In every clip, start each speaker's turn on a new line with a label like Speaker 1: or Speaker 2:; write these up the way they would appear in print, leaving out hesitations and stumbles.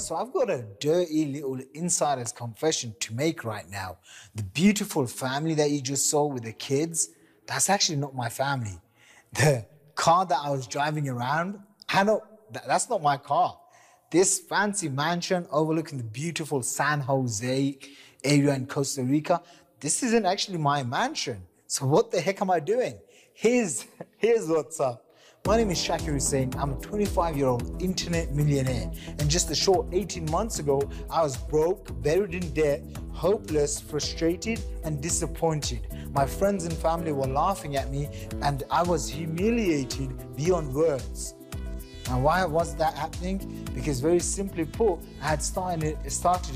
Speaker 1: so I've got a dirty little insider's confession to make right now. The beautiful family that you just saw with the kids, that's actually not my family. The car that I was driving around, that's not my car. This fancy mansion overlooking the beautiful San Jose area in Costa Rica, this isn't actually my mansion. So what the heck am I doing? Here's what's up. My name is Shakir Hussain. I'm a 25-year-old internet millionaire. And just a short 18 months ago, I was broke, buried in debt, hopeless, frustrated, and disappointed. My friends and family were laughing at me, and I was humiliated beyond words. Now, why was that happening? Because very simply put, I had started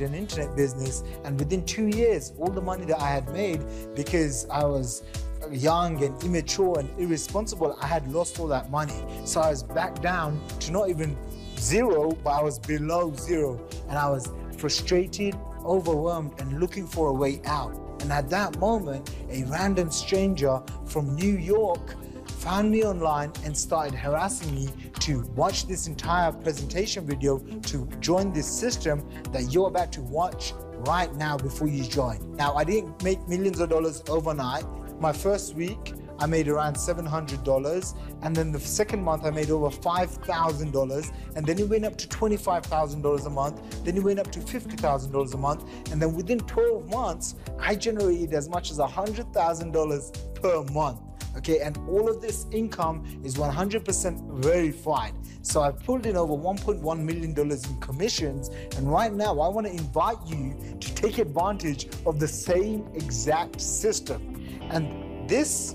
Speaker 1: an internet business, and within 2 years, all the money that I had made, because I was young and immature and irresponsible, I had lost all that money. So I was back down to not even zero, but I was below zero. And I was frustrated, overwhelmed, and looking for a way out. And at that moment, a random stranger from New York found me online and started harassing me to watch this entire presentation video to join this system that you're about to watch right now before you join. Now, I didn't make millions of dollars overnight. My first week, I made around $700, and then the second month I made over $5,000, and then it went up to $25,000 a month, then it went up to $50,000 a month, and then within 12 months, I generated as much as $100,000 per month. Okay, and all of this income is 100% verified. So I pulled in over $1.1 million in commissions, and right now I want to invite you to take advantage of the same exact system. And this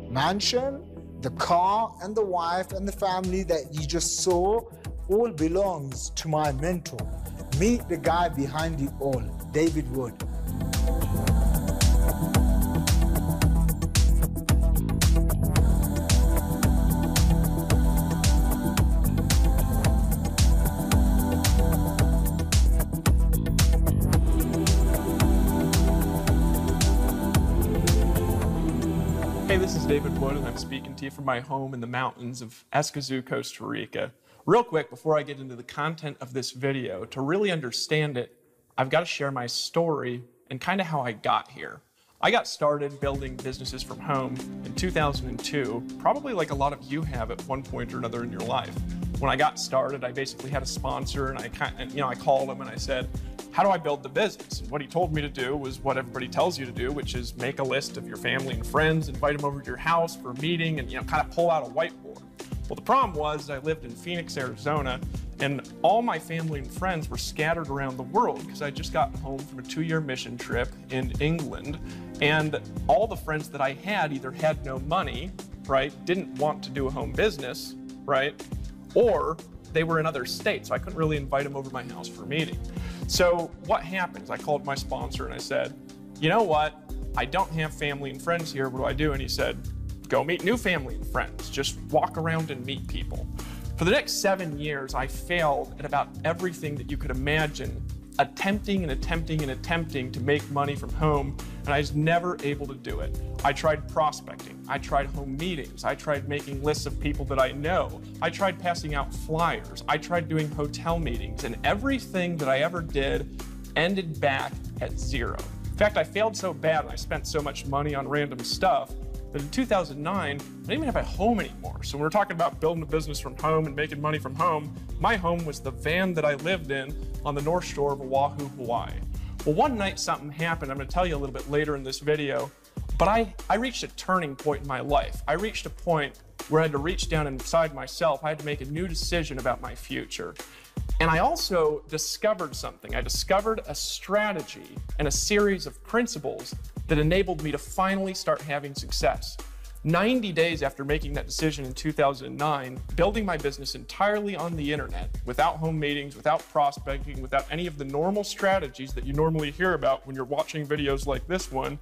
Speaker 1: mansion, the car, and the wife, and the family that you just saw all belongs to my mentor. Meet the guy behind it all, David Wood.
Speaker 2: Hey, this is David Wood, and I'm speaking to you from my home in the mountains of Escazú, Costa Rica. Real quick, before I get into the content of this video, to really understand it, I've got to share my story and kind of how I got here. I got started building businesses from home in 2002, probably like a lot of you have at one point or another in your life. When I got started, I basically had a sponsor, and I called him and I said, how do I build the business? And what he told me to do was what everybody tells you to do, which is make a list of your family and friends, invite them over to your house for a meeting, and kind of pull out a whiteboard. Well, the problem was I lived in Phoenix, Arizona, and all my family and friends were scattered around the world because I just got home from a 2-year mission trip in England, and all the friends that I had either had no money, right, didn't want to do a home business, right, or they were in other states, so I couldn't really invite them over to my house for a meeting. So what happens? I called my sponsor and I said, you know what? I don't have family and friends here. What do I do? And he said, go meet new family and friends. Just walk around and meet people. For the next 7 years, I failed at about everything that you could imagine, attempting to make money from home, and I was never able to do it. I tried prospecting, I tried home meetings, I tried making lists of people that I know, I tried passing out flyers, I tried doing hotel meetings, and everything that I ever did ended back at zero. In fact, I failed so bad and I spent so much money on random stuff that in 2009, I didn't even have a home anymore. So when we're talking about building a business from home and making money from home, my home was the van that I lived in on the North Shore of Oahu, Hawaii. Well, one night something happened. I'm gonna tell you a little bit later in this video, but I reached a turning point in my life. I reached a point where I had to reach down inside myself. I had to make a new decision about my future. And I also discovered something. I discovered a strategy and a series of principles that enabled me to finally start having success. 90 days after making that decision in 2009, building my business entirely on the internet, without home meetings, without prospecting, without any of the normal strategies that you normally hear about when you're watching videos like this one,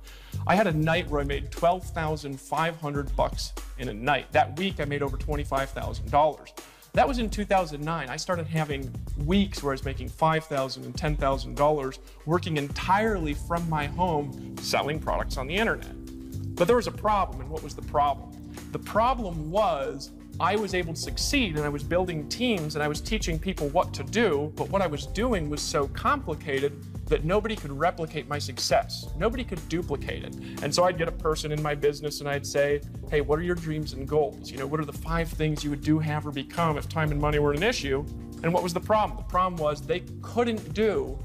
Speaker 2: I had a night where I made $12,500 in a night. That week, I made over $25,000. That was in 2009. I started having weeks where I was making $5,000 and $10,000 working entirely from my home, selling products on the internet. But there was a problem, and what was the problem? The problem was I was able to succeed, and I was building teams, and I was teaching people what to do, but what I was doing was so complicated that nobody could replicate my success. Nobody could duplicate it. And so I'd get a person in my business and I'd say, hey, what are your dreams and goals? You know, what are the 5 things you would do, have, or become if time and money were an issue? And what was the problem? The problem was they couldn't do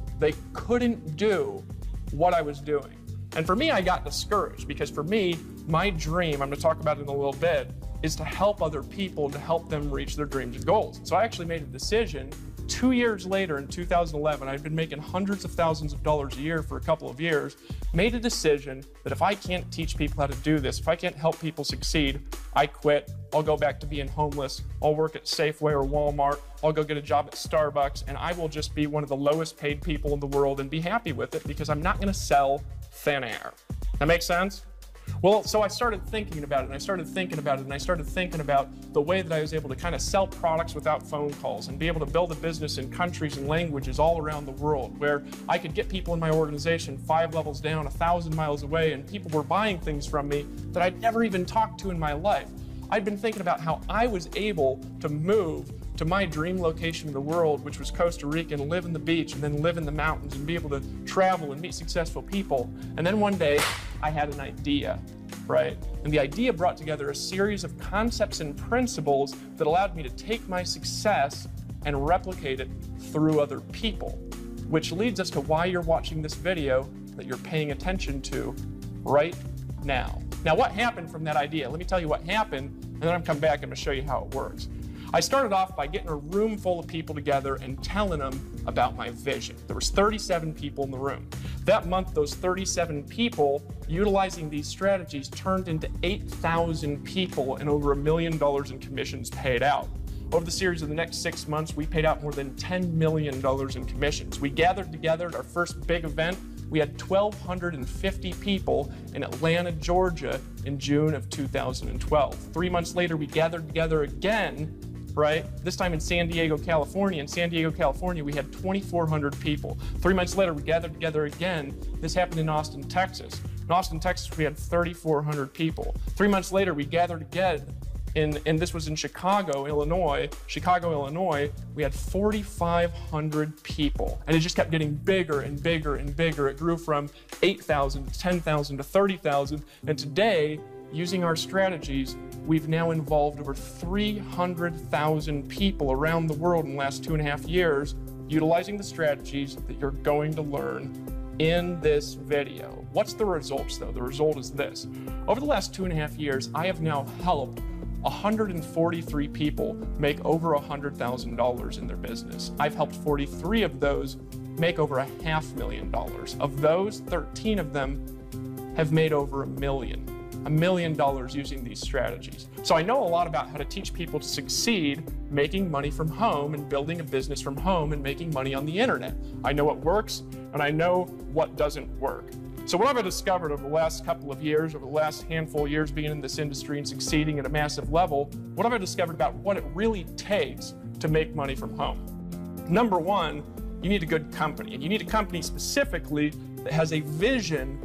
Speaker 2: what I was doing. And for me, I got discouraged because for me, my dream, I'm gonna talk about it in a little bit, is to help other people, to help them reach their dreams and goals. So I actually made a decision 2 years later in 2011, I'd been making hundreds of thousands of dollars a year for a couple of years, made a decision that if I can't teach people how to do this, if I can't help people succeed, I quit. I'll go back to being homeless. I'll work at Safeway or Walmart. I'll go get a job at Starbucks, and I will just be one of the lowest paid people in the world and be happy with it because I'm not gonna sell thin air. That makes sense? Well, so I started thinking about it, and I started thinking about it, and I started thinking about the way that I was able to kind of sell products without phone calls and be able to build a business in countries and languages all around the world where I could get people in my organization 5 levels down, 1,000 miles away, and people were buying things from me that I'd never even talked to in my life. I'd been thinking about how I was able to move to my dream location in the world, which was Costa Rica, and live in the beach and then live in the mountains and be able to travel and meet successful people. And then one day I had an idea, right? And the idea brought together a series of concepts and principles that allowed me to take my success and replicate it through other people, which leads us to why you're watching this video that you're paying attention to right now. Now, what happened from that idea? Let me tell you what happened, and then I'm come back and I'm gonna show you how it works. I started off by getting a room full of people together and telling them about my vision. There was 37 people in the room. That month, those 37 people, utilizing these strategies, turned into 8,000 people and over $1 million in commissions paid out. Over the series of the next 6 months, we paid out more than $10 million in commissions. We gathered together at our first big event. We had 1,250 people in Atlanta, Georgia in June of 2012. 3 months later, we gathered together again, right? This time in San Diego, California. In San Diego, California, we had 2,400 people. 3 months later, we gathered together again. This happened in Austin, Texas. In Austin, Texas, we had 3,400 people. 3 months later, we gathered again, and this was in Chicago, Illinois. Chicago, Illinois, we had 4,500 people. And it just kept getting bigger and bigger and bigger. It grew from 8,000 to 10,000 to 30,000. And today, using our strategies, we've now involved over 300,000 people around the world in the last 2.5 years, utilizing the strategies that you're going to learn in this video. What's the results though? The result is this. Over the last 2.5 years, I have now helped 143 people make over $100,000 in their business. I've helped 43 of those make over $500,000. Of those, 13 of them have made over $1 million using these strategies. So I know a lot about how to teach people to succeed making money from home and building a business from home and making money on the internet. I know what works and I know what doesn't work. So what I've discovered over the last couple of years, over the last handful of years being in this industry and succeeding at a massive level, what have I discovered about what it really takes to make money from home? Number one, you need a good company, and you need a company specifically that has a vision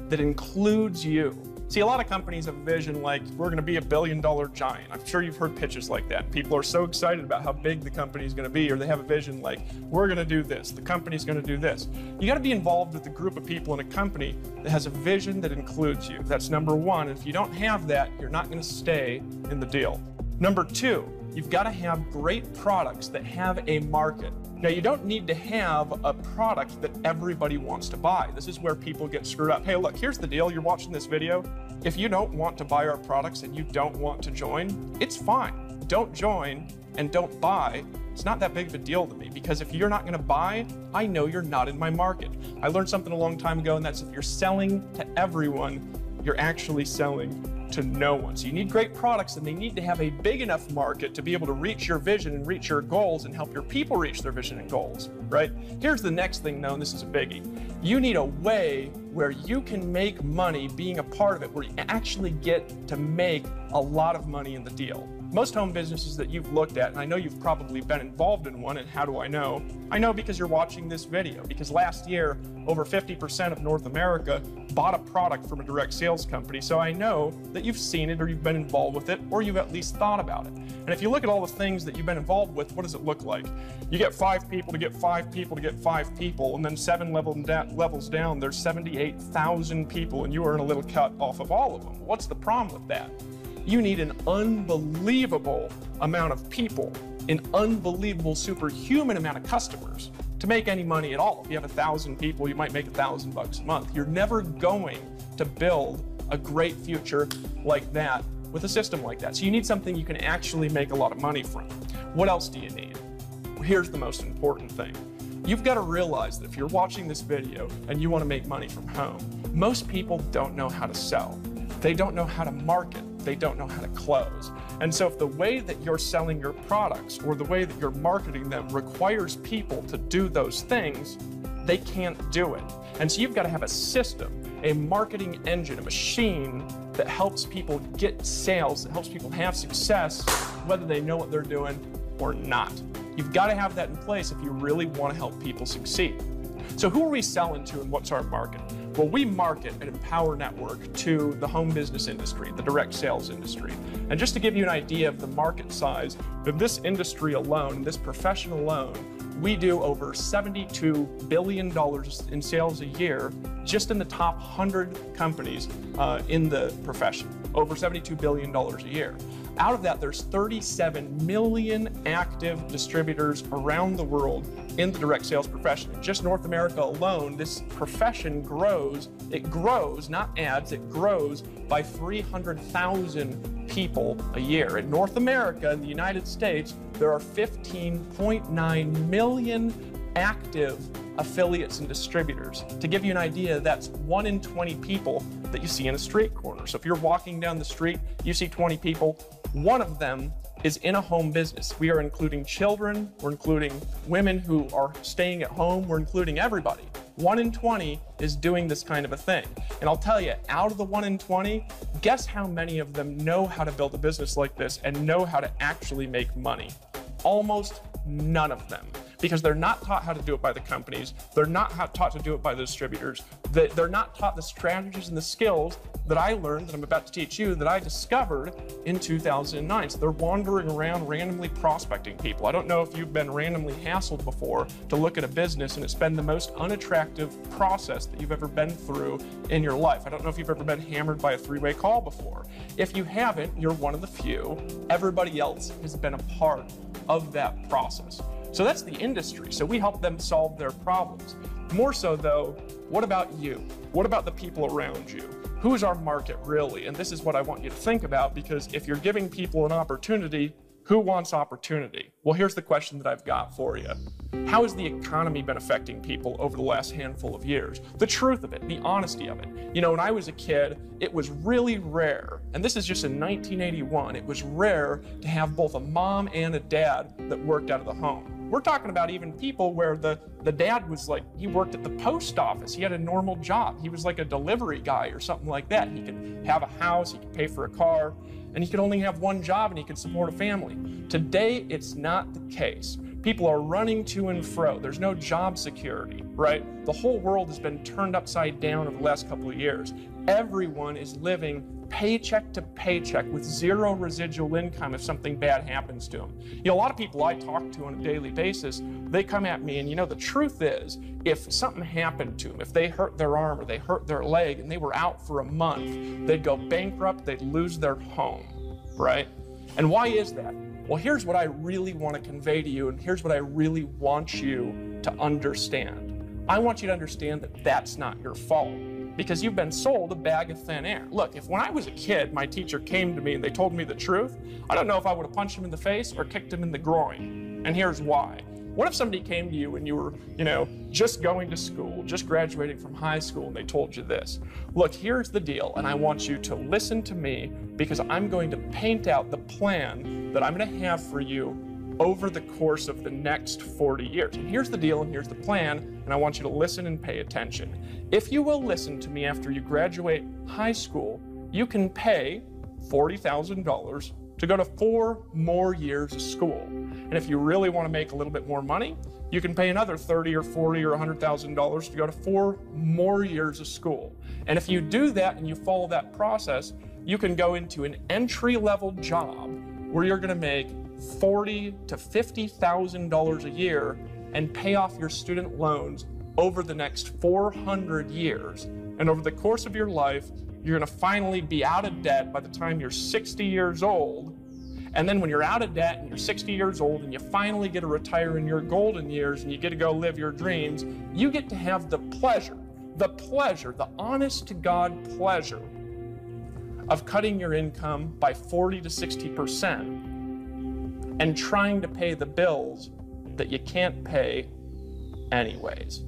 Speaker 2: that includes you. See, a lot of companies have a vision like, we're gonna be $1 billion giant. I'm sure you've heard pitches like that. People are so excited about how big the company is gonna be, or they have a vision like, we're gonna do this, the company's gonna do this. You gotta be involved with a group of people in a company that has a vision that includes you. That's number one, and if you don't have that, you're not gonna stay in the deal. Number two, you've gotta have great products that have a market. Now, you don't need to have a product that everybody wants to buy. This is where people get screwed up. Hey, look, here's the deal. You're watching this video. If you don't want to buy our products and you don't want to join, it's fine. Don't join and don't buy. It's not that big of a deal to me, because if you're not gonna buy, I know you're not in my market. I learned something a long time ago, and that's if you're selling to everyone, you're actually selling to no one. So you need great products, and they need to have a big enough market to be able to reach your vision and reach your goals and help your people reach their vision and goals, right? Here's the next thing though, and this is a biggie. You need a way where you can make money being a part of it, where you actually get to make a lot of money in the deal. Most home businesses that you've looked at, and I know you've probably been involved in one, and how do I know? I know because you're watching this video, because last year, over 50% of North America bought a product from a direct sales company, so I know that you've seen it or you've been involved with it, or you've at least thought about it. And if you look at all the things that you've been involved with, what does it look like? You get 5 people to get 5 people to get 5 people, and then 7 levels down, there's 78,000 people, and you earn a little cut off of all of them. What's the problem with that? You need an unbelievable amount of people, an unbelievable superhuman amount of customers to make any money at all. If you have 1,000 people, you might make $1,000 a month. You're never going to build a great future like that with a system like that. So you need something you can actually make a lot of money from. What else do you need? Here's the most important thing. You've got to realize that if you're watching this video and you want to make money from home, most people don't know how to sell. They don't know how to market. They don't know how to close. And so if the way that you're selling your products or the way that you're marketing them requires people to do those things, they can't do it. And so you've got to have a system, a marketing engine, a machine that helps people get sales, that helps people have success, whether they know what they're doing or not. You've got to have that in place if you really want to help people succeed. So who are we selling to and what's our market? Well, we market an Empower Network to the home business industry, the direct sales industry. And just to give you an idea of the market size of this industry alone, this profession alone, we do over $72 billion in sales a year just in the top 100 companies in the profession, over $72 billion a year. Out of that, there's 37 million active distributors around the world in the direct sales profession. In just North America alone, this profession grows. It grows, not adds, it grows by 300,000 people a year. In North America, in the United States, there are 15.9 million active affiliates and distributors. To give you an idea, that's 1 in 20 people that you see in a street corner. So if you're walking down the street, you see 20 people, 1 of them is in a home business. We are including children, we're including women who are staying at home, we're including everybody. 1 in 20 is doing this kind of a thing. And I'll tell you, out of the 1 in 20, guess how many of them know how to build a business like this and know how to actually make money? Almost none of them. Because they're not taught how to do it by the companies, they're not taught to do it by the distributors, they're not taught the strategies and the skills that I learned, that I'm about to teach you, that I discovered in 2009. So they're wandering around randomly prospecting people. I don't know if you've been randomly hassled before to look at a business and it's been the most unattractive process that you've ever been through in your life. I don't know if you've ever been hammered by a 3-way call before. If you haven't, you're one of the few. Everybody else has been a part of that process. So that's the industry. So we help them solve their problems. More so though, what about you? What about the people around you? Who is our market really? And this is what I want you to think about, because if you're giving people an opportunity, who wants opportunity? Well, here's the question that I've got for you. How has the economy been affecting people over the last handful of years? The truth of it, the honesty of it. You know, when I was a kid, it was really rare, and this is just in 1981, it was rare to have both a mom and a dad that worked out of the home. We're talking about even people where the dad was like, he worked at the post office. He had a normal job. He was like a delivery guy or something like that. He could have a house, he could pay for a car, and he could only have one job and he could support a family. Today, it's not the case. People are running to and fro. There's no job security, right? The whole world has been turned upside down over the last couple of years. Everyone is living paycheck to paycheck with zero residual income if something bad happens to them. You know, a lot of people I talk to on a daily basis, they come at me and, you know, the truth is, if something happened to them, if they hurt their arm or they hurt their leg and they were out for a month, they'd go bankrupt, they'd lose their home, right? And why is that? Well, here's what I really want to convey to you, and here's what I really want you to understand. I want you to understand that that's not your fault, because you've been sold a bag of thin air. Look, if when I was a kid, my teacher came to me and they told me the truth, I don't know if I would have punched him in the face or kicked him in the groin. And here's why. What if somebody came to you and you were, you know, just going to school, just graduating from high school, and they told you this? Look, here's the deal, and I want you to listen to me, because I'm going to paint out the plan that I'm going to have for you over the course of the next 40 years. And here's the deal, and here's the plan, and I want you to listen and pay attention. If you will listen to me after you graduate high school, you can pay $40,000 to go to 4 more years of school. And if you really want to make a little bit more money, you can pay another $30 or $40 or $100,000 to go to 4 more years of school. And if you do that and you follow that process, you can go into an entry-level job where you're going to make $40,000 to $50,000 a year and pay off your student loans over the next 400 years. And over the course of your life, you're going to finally be out of debt by the time you're 60 years old. And then when you're out of debt and you're 60 years old and you finally get to retire in your golden years and you get to go live your dreams, you get to have the pleasure, the honest to God pleasure of cutting your income by 40 to 60% and trying to pay the bills that you can't pay anyways.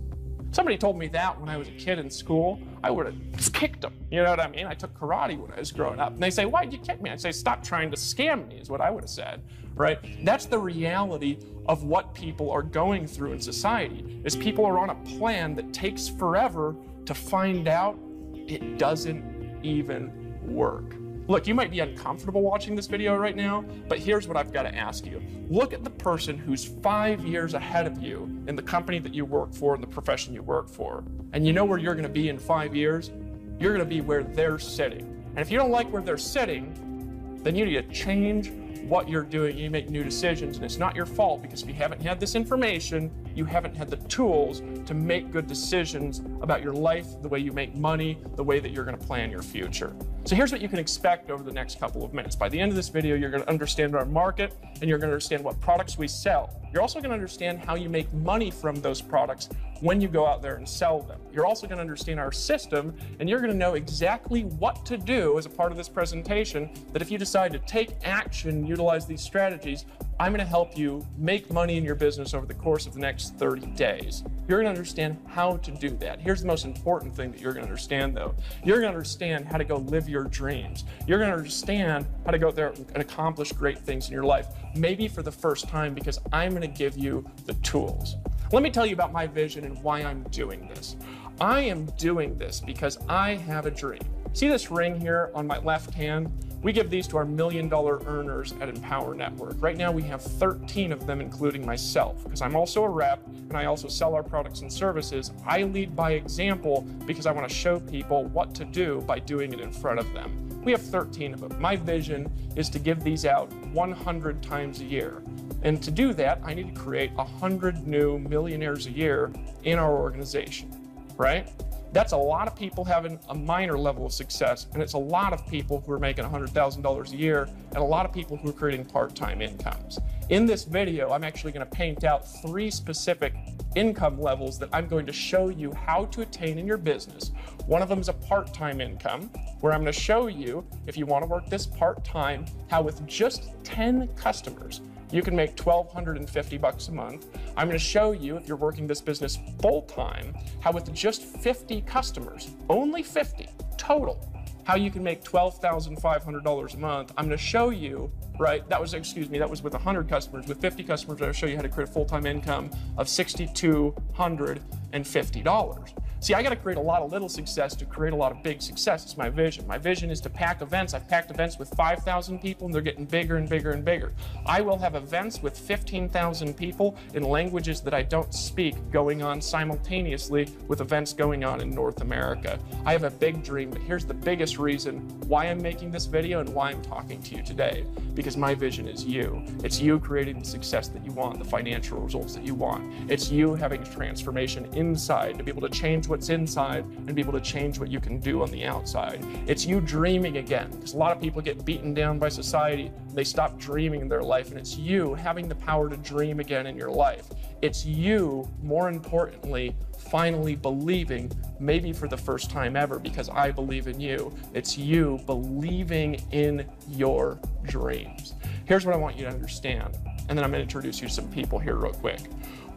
Speaker 2: Somebody told me that when I was a kid in school, I would have kicked them. You know what I mean? I took karate when I was growing up. And they say, why'd you kick me? I'd say, stop trying to scam me, is what I would have said, right? That's the reality of what people are going through in society, is people are on a plan that takes forever to find out it doesn't even work. Look, you might be uncomfortable watching this video right now, but here's what I've got to ask you. Look at the person who's 5 years ahead of you in the company that you work for and the profession you work for. And you know where you're going to be in 5 years? You're going to be where they're sitting. And if you don't like where they're sitting, then you need to change what you're doing. You make new decisions, and it's not your fault, because if you haven't had this information, you haven't had the tools to make good decisions about your life, the way you make money, the way that you're going to plan your future. So here's what you can expect over the next couple of minutes. By the end of this video, you're going to understand our market, and you're going to understand what products we sell. You're also going to understand how you make money from those products when you go out there and sell them. You're also going to understand our system, and you're going to know exactly what to do as a part of this presentation, that if you decide to take action, utilize these strategies, I'm going to help you make money in your business over the course of the next 30 days. You're going to understand how to do that. Here's the most important thing that you're going to understand, though. You're going to understand how to go live your dreams. You're going to understand how to go out there and accomplish great things in your life, maybe for the first time, because I'm going to give you the tools. Let me tell you about my vision and why I'm doing this. I am doing this because I have a dream. See this ring here on my left hand? We give these to our $1 million earners at Empower Network. Right now we have 13 of them, including myself, because I'm also a rep and I also sell our products and services. I lead by example because I want to show people what to do by doing it in front of them. We have 13 of them. My vision is to give these out 100 times a year. And to do that, I need to create 100 new millionaires a year in our organization, right? That's a lot of people having a minor level of success, and it's a lot of people who are making $100,000 a year, and a lot of people who are creating part-time incomes. In this video, I'm actually going to paint out 3 specific income levels that I'm going to show you how to attain in your business. One of them is a part-time income, where I'm going to show you, if you want to work this part-time, how with just 10 customers, you can make $1,250 a month. I'm going to show you, if you're working this business full-time, how with just 50 customers, only 50 total, how you can make $12,500 a month. I'm going to show you, right, that was with 100 customers. With 50 customers, I'll show you how to create a full-time income of $6,250. See, I got to create a lot of little success to create a lot of big success. It's my vision. My vision is to pack events. I've packed events with 5,000 people, and they're getting bigger and bigger and bigger. I will have events with 15,000 people in languages that I don't speak going on simultaneously with events going on in North America. I have a big dream, but here's the biggest reason why I'm making this video and why I'm talking to you today. Because my vision is you. It's you creating the success that you want, the financial results that you want. It's you having a transformation inside to be able to change what's inside and be able to change what you can do on the outside. It's you dreaming again, because a lot of people get beaten down by society. They stop dreaming in their life, and it's you having the power to dream again in your life. It's you, more importantly, finally believing, maybe for the first time ever, because I believe in you. It's you believing in your dreams. Here's what I want you to understand, and then I'm going to introduce you to some people here real quick.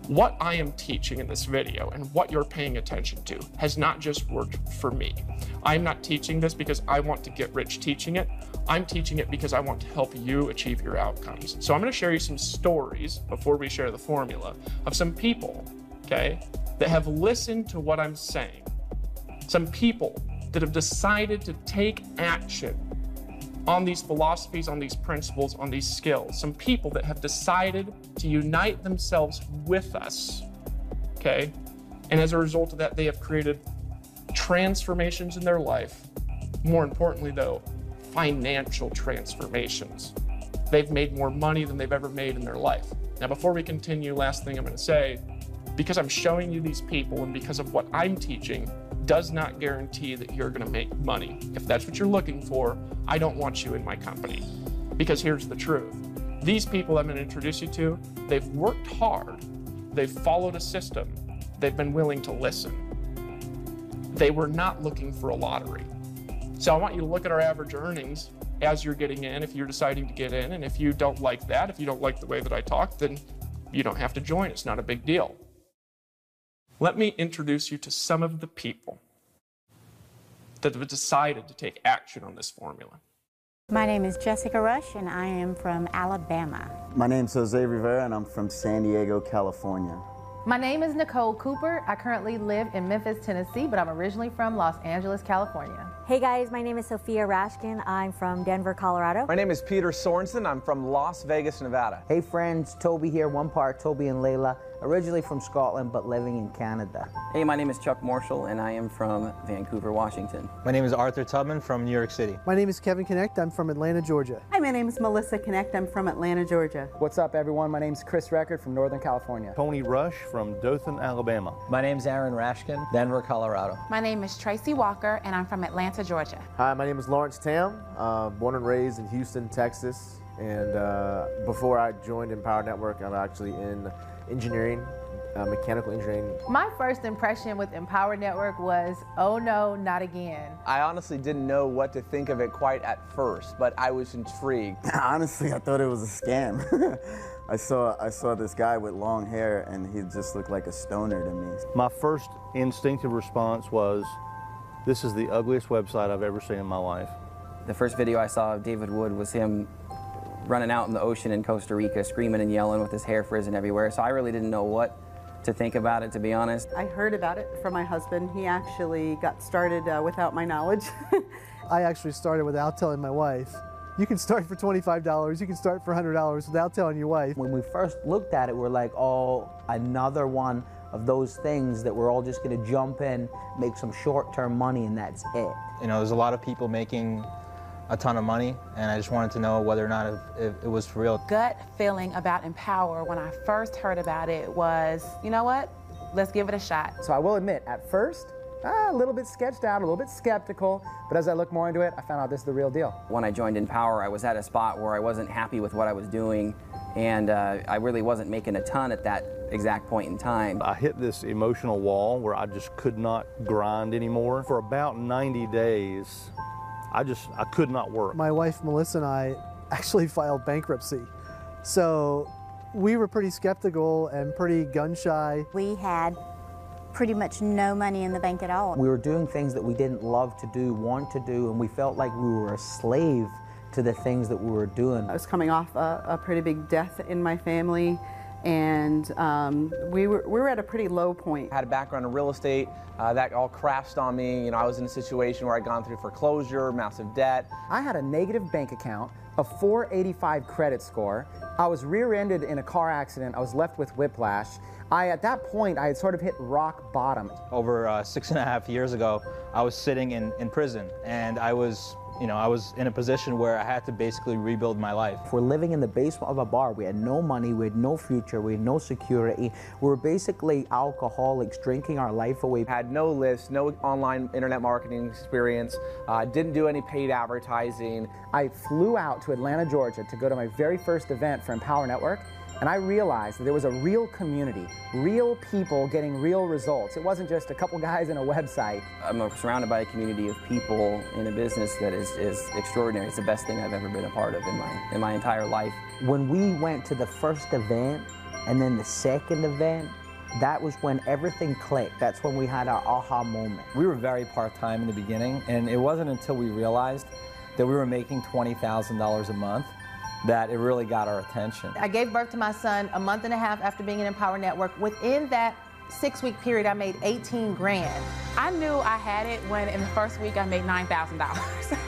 Speaker 2: What I am teaching in this video and what you're paying attention to has not just worked for me. I'm not teaching this because I want to get rich teaching it. I'm teaching it because I want to help you achieve your outcomes. So I'm going to share you some stories before we share the formula of some people, okay, that have listened to what I'm saying. Some people that have decided to take action on these philosophies, on these principles, on these skills. Some people that have decided to unite themselves with us, okay? And as a result of that, they have created transformations in their life. More importantly, though, financial transformations. They've made more money than they've ever made in their life. Now, before we continue, last thing I'm going to say, because I'm showing you these people and because of what I'm teaching, does not guarantee that you're going to make money. If that's what you're looking for, I don't want you in my company. Because here's the truth. These people I'm going to introduce you to, they've worked hard. They've followed a system. They've been willing to listen. They were not looking for a lottery. So I want you to look at our average earnings as you're getting in, if you're deciding to get in. And if you don't like that, if you don't like the way that I talk, then you don't have to join. It's not a big deal. Let me introduce you to some of the people that have decided to take action on this formula.
Speaker 3: My name is Jessica Rush, and I am from Alabama.
Speaker 4: My name's Jose Rivera, and I'm from San Diego, California.
Speaker 5: My name is Nicole Cooper. I currently live in Memphis, Tennessee, but I'm originally from Los Angeles, California.
Speaker 6: Hey guys, my name is Sophia Rashkin. I'm from Denver, Colorado.
Speaker 7: My name is Peter Sorensen. I'm from Las Vegas, Nevada.
Speaker 8: Hey friends, Toby here, one part Toby and Layla. Originally from Scotland, but living in Canada.
Speaker 9: Hey, my name is Chuck Marshall, and I am from Vancouver, Washington.
Speaker 10: My name is Arthur Tubman from New York City.
Speaker 11: My name is Kevin Connect. I'm from Atlanta, Georgia.
Speaker 12: Hi, my name is Melissa Connect. I'm from Atlanta, Georgia.
Speaker 13: What's up, everyone? My name is Chris Record from Northern California.
Speaker 14: Tony Rush from Dothan, Alabama.
Speaker 15: My name is Aaron Rashkin, Denver, Colorado.
Speaker 16: My name is Tracy Walker, and I'm from Atlanta, Georgia.
Speaker 17: Hi, my name is Lawrence Tam, born and raised in Houston, Texas. And before I joined Empower Network, I'm actually in engineering. Mechanical engineering.
Speaker 5: My first impression with Empower Network was, oh no, not again.
Speaker 7: I honestly didn't know what to think of it quite at first, but I was intrigued.
Speaker 4: Honestly, I thought it was a scam. I saw this guy with long hair, and he just looked like a stoner to me.
Speaker 14: My first instinctive response was, this is the ugliest website I've ever seen in my life.
Speaker 9: The first video I saw of David Wood was him running out in the ocean in Costa Rica, screaming and yelling with his hair frizzing everywhere, so I really didn't know what to think about it, to be honest.
Speaker 12: I heard about it from my husband. He actually got started without my knowledge.
Speaker 11: I actually started without telling my wife. You can start for $25, you can start for $100 without telling your wife.
Speaker 8: When we first looked at it, we're like, oh, another one of those things that we're all just gonna jump in, make some short-term money, and that's it.
Speaker 10: You know, there's a lot of people making a ton of money, and I just wanted to know whether or not if it was for real.
Speaker 16: Gut feeling about Empower when I first heard about it was, you know what? Let's give it a shot.
Speaker 13: So I will admit, at first, a little bit sketched out, a little bit skeptical, but as I looked more into it, I found out this is the real deal.
Speaker 9: When I joined Empower, I was at a spot where I wasn't happy with what I was doing, and I really wasn't making a ton at that exact point in time.
Speaker 14: I hit this emotional wall where I just could not grind anymore. For about 90 days, I could not work.
Speaker 11: My wife, Melissa, and I actually filed bankruptcy. So we were pretty skeptical and pretty gun-shy.
Speaker 3: We had pretty much no money in the bank at all.
Speaker 8: We were doing things that we didn't love to do, want to do, and we felt like we were a slave to the things that we were doing.
Speaker 12: I was coming off a pretty big death in my family, and we were at a pretty low point.
Speaker 7: I had a background in real estate. That all crashed on me. You know, I was in a situation where I'd gone through foreclosure, massive debt.
Speaker 13: I had a negative bank account, a 485 credit score. I was rear-ended in a car accident. I was left with whiplash. At that point, I had sort of hit rock bottom.
Speaker 10: Over 6.5 years ago, I was sitting in prison, and I was in a position where I had to basically rebuild my life.
Speaker 8: We're living in the basement of a bar. We had no money, we had no future, we had no security. We were basically alcoholics, drinking our life away.
Speaker 7: Had no list, no online internet marketing experience, didn't do any paid advertising.
Speaker 13: I flew out to Atlanta, Georgia to go to my very first event for Empower Network, and I realized that there was a real community, real people getting real results. It wasn't just a couple guys in a website.
Speaker 9: I'm surrounded by a community of people in a business that is extraordinary. It's the best thing I've ever been a part of in my entire life.
Speaker 8: When we went to the first event and then the second event, that was when everything clicked. That's when we had our aha moment.
Speaker 15: We were very part-time in the beginning, and it wasn't until we realized that we were making $20,000 a month that it really got our attention.
Speaker 5: I gave birth to my son a month and a half after being in Empower Network. Within that 6-week period, I made 18 grand.
Speaker 16: I knew I had it when in the first week I made $9,000.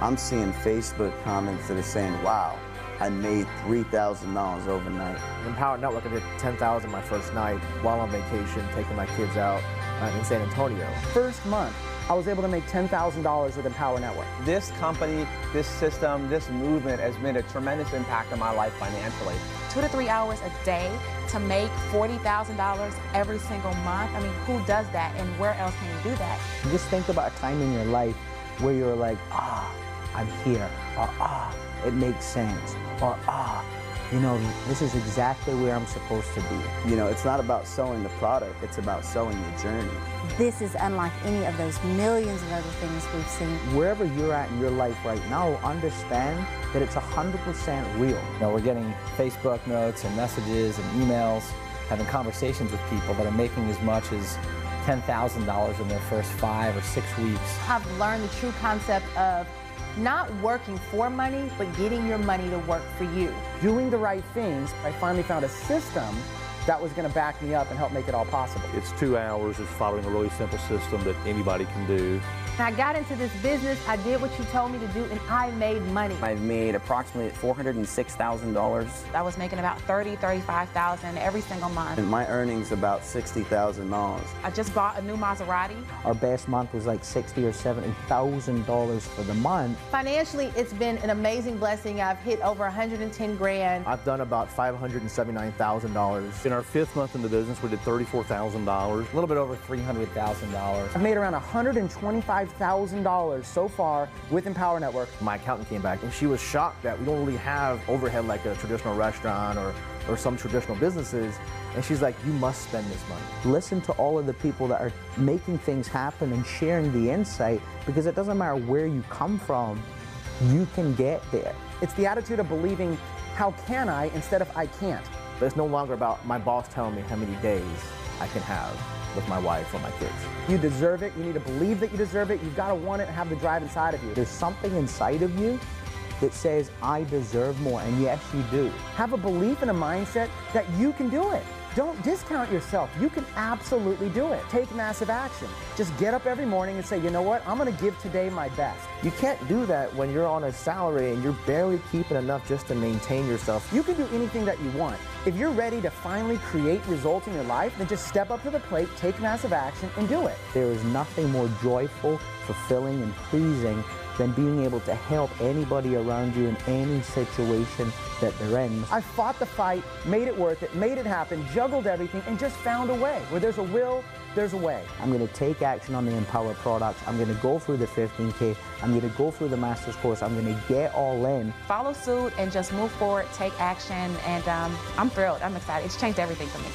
Speaker 4: I'm seeing Facebook comments that are saying, wow, I made $3,000 overnight.
Speaker 17: In Power Network, I did $10,000 my first night while on vacation, taking my kids out in San Antonio.
Speaker 13: First month, I was able to make $10,000 within Power Network.
Speaker 7: This company, this system, this movement has made a tremendous impact on my life financially.
Speaker 16: 2 to 3 hours a day to make $40,000 every single month. I mean, who does that and where else can you do that?
Speaker 8: Just think about a time in your life where you're like, I'm here, or it makes sense, or you know, this is exactly where I'm supposed to be.
Speaker 4: You know, it's not about selling the product, it's about selling your journey.
Speaker 3: This is unlike any of those millions of other things we've seen.
Speaker 8: Wherever you're at in your life right now, understand that it's 100% real.
Speaker 15: You know, we're getting Facebook notes and messages and emails, having conversations with people that are making as much as $10,000 in their first 5 or 6 weeks.
Speaker 5: I've learned the true concept of not working for money, but getting your money to work for you.
Speaker 13: Doing the right things, I finally found a system that was going to back me up and help make it all possible.
Speaker 14: It's 2 hours, it's following a really simple system that anybody can do.
Speaker 5: When I got into this business, I did what you told me to do, and I made money.
Speaker 9: I've made approximately $406,000.
Speaker 16: I was making about $30,000, $35,000 every single month.
Speaker 4: And my earnings about $60,000.
Speaker 16: I just bought a new Maserati.
Speaker 8: Our best month was like $60,000 or $70,000 for the month.
Speaker 5: Financially, it's been an amazing blessing. I've hit over 110 grand.
Speaker 17: I've done about $579,000.
Speaker 14: In our 5th month in the business, we did $34,000.
Speaker 15: A little bit over $300,000.
Speaker 13: I've made around $125,000 so far within Power Network.
Speaker 17: My accountant came back and she was shocked that we don't really have overhead like a traditional restaurant or some traditional businesses. And she's like, you must spend this money.
Speaker 8: Listen to all of the people that are making things happen and sharing the insight, because it doesn't matter where you come from, you can get there.
Speaker 13: It's the attitude of believing, how can I, instead of I can't.
Speaker 17: But it's no longer about my boss telling me how many days I can have with my wife or my kids.
Speaker 13: You deserve it. You need to believe that you deserve it. You've got to want it and have the drive inside of you.
Speaker 8: There's something inside of you that says, I deserve more, and yes, you do.
Speaker 13: Have a belief and a mindset that you can do it. Don't discount yourself. You can absolutely do it. Take massive action. Just get up every morning and say, you know what? I'm going to give today my best.
Speaker 17: You can't do that when you're on a salary and you're barely keeping enough just to maintain yourself.
Speaker 13: You can do anything that you want. If you're ready to finally create results in your life, then just step up to the plate, take massive action, and do it.
Speaker 8: There is nothing more joyful, fulfilling, and pleasing than being able to help anybody around you in any situation that they're in.
Speaker 13: I fought the fight, made it worth it, made it happen, juggled everything, and just found a way. Where there's a will, there's a way.
Speaker 8: I'm going to take action on the Empower products. I'm going to go through the 15K. I'm going to go through the master's course. I'm going to get all in.
Speaker 16: Follow suit and just move forward, take action, and I'm thrilled. I'm excited. It's changed everything for me.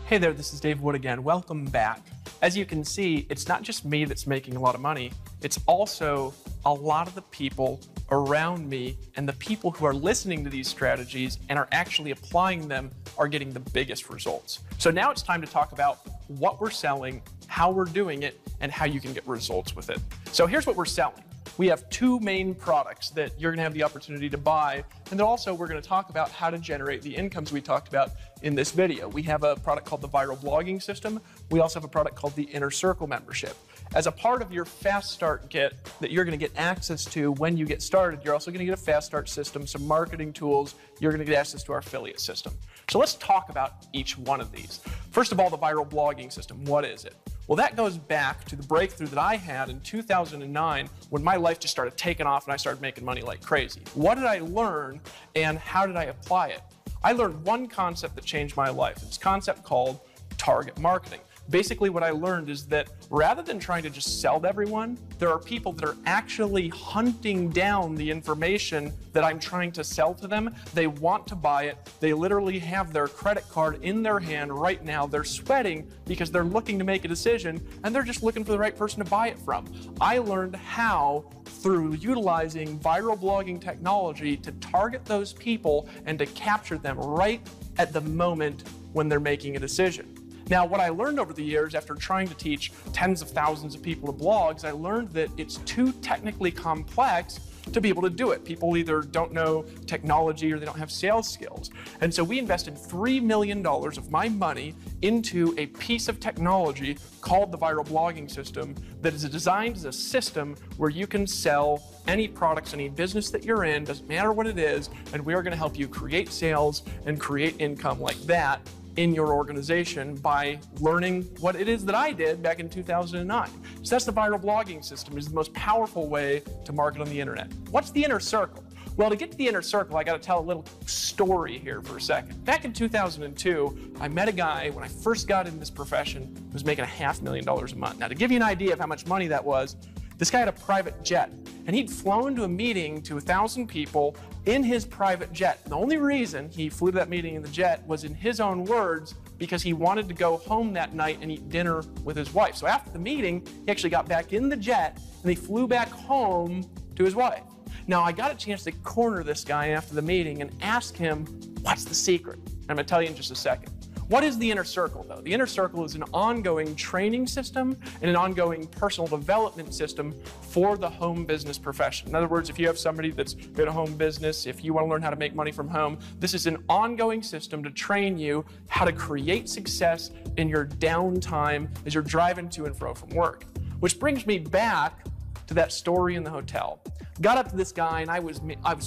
Speaker 2: Hey there, this is Dave Wood again. Welcome back. As you can see, it's not just me that's making a lot of money, it's also a lot of the people around me, and the people who are listening to these strategies and are actually applying them are getting the biggest results. So now it's time to talk about what we're selling, how we're doing it, and how you can get results with it. So here's what we're selling. We have 2 main products that you're gonna have the opportunity to buy, and then also we're gonna talk about how to generate the incomes we talked about in this video. We have a product called the Viral Blogging System. We also have a product called the Inner Circle Membership. As a part of your Fast Start Kit that you're gonna get access to when you get started, you're also gonna get a Fast Start system, some marketing tools, you're gonna get access to our affiliate system. So let's talk about each one of these. First of all, the Viral Blogging System, what is it? Well, that goes back to the breakthrough that I had in 2009 when my life just started taking off and I started making money like crazy. What did I learn and how did I apply it? I learned one concept that changed my life. It's a concept called target marketing. Basically what I learned is that rather than trying to just sell to everyone, there are people that are actually hunting down the information that I'm trying to sell to them. They want to buy it. They literally have their credit card in their hand right now. They're sweating because they're looking to make a decision and they're just looking for the right person to buy it from. I learned how through utilizing viral blogging technology to target those people and to capture them right at the moment when they're making a decision. Now, what I learned over the years after trying to teach tens of thousands of people to blogs, I learned that it's too technically complex to be able to do it. People either don't know technology or they don't have sales skills. And so we invested $3 million of my money into a piece of technology called the viral blogging system that is designed as a system where you can sell any products, any business that you're in, doesn't matter what it is, and we are going to help you create sales and create income like that in your organization by learning what it is that I did back in 2009. So that's the viral blogging system. It's the most powerful way to market on the internet. What's the inner circle? Well, to get to the inner circle, I got to tell a little story here for a second. Back in 2002, I met a guy when I first got in this profession who was making $500,000 a month. Now, to give you an idea of how much money that was, this guy had a private jet, and he'd flown to a meeting to 1,000 people in his private jet. The only reason he flew to that meeting in the jet was, in his own words, because he wanted to go home that night and eat dinner with his wife. So after the meeting, he actually got back in the jet and he flew back home to his wife. Now, I got a chance to corner this guy after the meeting and ask him, what's the secret? I'm going to tell you in just a second. What is the inner circle, though? The inner circle is an ongoing training system and an ongoing personal development system for the home business profession. In other words, if you have somebody that's got a home business, if you want to learn how to make money from home, this is an ongoing system to train you how to create success in your downtime as you're driving to and fro from work. Which brings me back to that story in the hotel. Got up to this guy and I was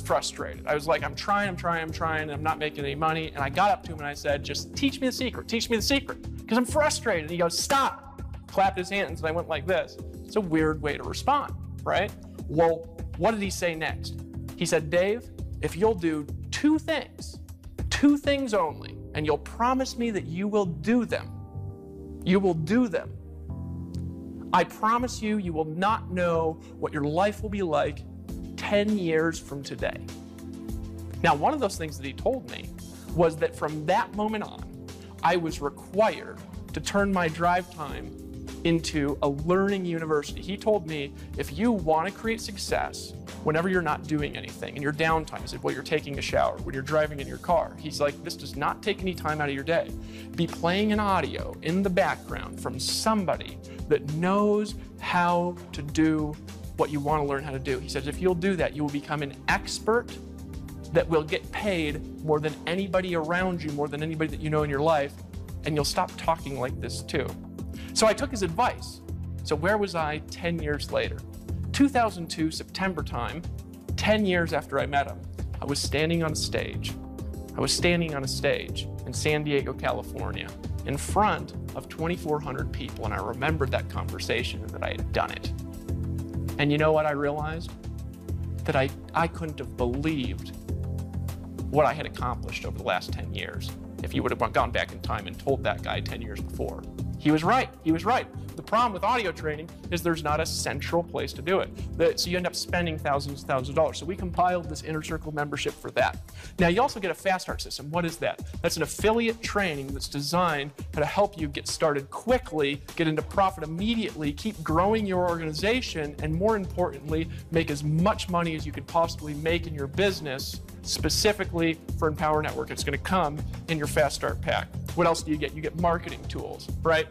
Speaker 2: frustrated. I was like, I'm trying, and I'm not making any money. And I got up to him and I said, just teach me the secret, because I'm frustrated. And he goes, stop, clapped his hands, and I went like this. It's a weird way to respond, right? Well, what did he say next? He said, Dave, if you'll do two things only, and you'll promise me that you will do them, I promise you, you will not know what your life will be like 10 years from today. Now, one of those things that he told me was that from that moment on, I was required to turn my drive time into a learning university. He told me, if you want to create success whenever you're not doing anything, in your downtime, he said, while you're taking a shower, when you're driving in your car, he's like, this does not take any time out of your day. Be playing an audio in the background from somebody that knows how to do what you want to learn how to do. He says, if you'll do that, you will become an expert that will get paid more than anybody around you, more than anybody that you know in your life, and you'll stop talking like this too. So I took his advice. So where was I 10 years later? 2002, September time, 10 years after I met him, I was standing on a stage. In San Diego, California, in front of 2,400 people, and I remembered that conversation and that I had done it. And you know what I realized? That I couldn't have believed what I had accomplished over the last 10 years if you would have gone back in time and told that guy 10 years before. He was right. The problem with audio training is there's not a central place to do it. So you end up spending thousands of dollars. So we compiled this Inner Circle membership for that. Now, you also get a Fast Start system. What is that? That's an affiliate training that's designed to help you get started quickly, get into profit immediately, keep growing your organization, and more importantly, make as much money as you could possibly make in your business, specifically for Empower Network. It's going to come in your Fast Start pack. What else do you get? You get marketing tools, right?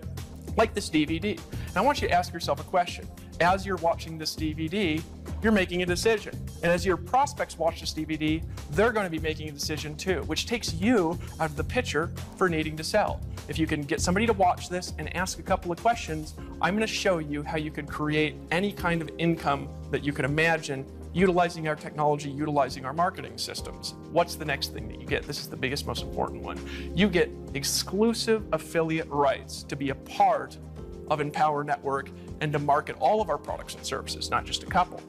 Speaker 2: Like this DVD. And I want you to ask yourself a question. As you're watching this DVD, you're making a decision. And as your prospects watch this DVD, they're going to be making a decision too, which takes you out of the picture for needing to sell. If you can get somebody to watch this and ask a couple of questions, I'm going to show you how you can create any kind of income that you can imagine utilizing our technology, utilizing our marketing systems. What's the next thing that you get? This is the biggest, most important one. You get exclusive affiliate rights to be a part of Empower Network and to market all of our products and services, not just a couple.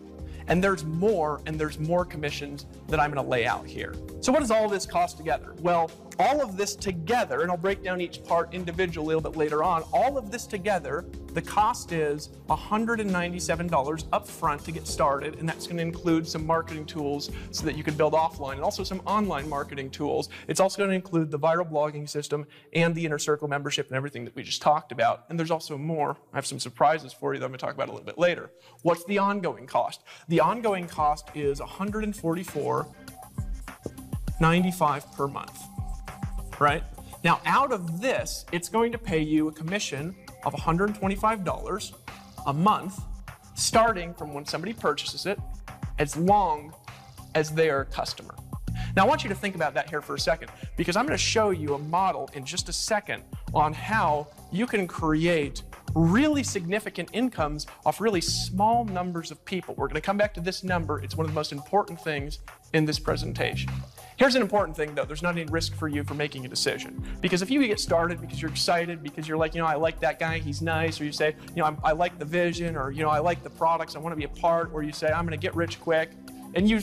Speaker 2: And there's more commissions that I'm going to lay out here. So what does all of this cost together? Well, all of this together, and I'll break down each part individually a little bit later on, all of this together, the cost is $197 up front to get started, and that's going to include some marketing tools so that you can build offline, and also some online marketing tools. It's also going to include the viral blogging system and the Inner Circle membership and everything that we just talked about. And there's also more. I have some surprises for you that I'm going to talk about a little bit later. What's the ongoing cost? The ongoing cost is $144.95 per month, right? Now, out of this, it's going to pay you a commission of $125 a month, starting from when somebody purchases it as long as they are a customer. Now I want you to think about that here for a second, because I'm going to show you a model in just a second on how you can create really significant incomes off really small numbers of people. We're going to come back to this number. It's one of the most important things in this presentation. Here's an important thing though, there's not any risk for you for making a decision. Because if you get started because you're excited, because you're like, I like that guy, he's nice, or you say, I like the vision, or I like the products, I want to be a part, or you say, I'm going to get rich quick, and you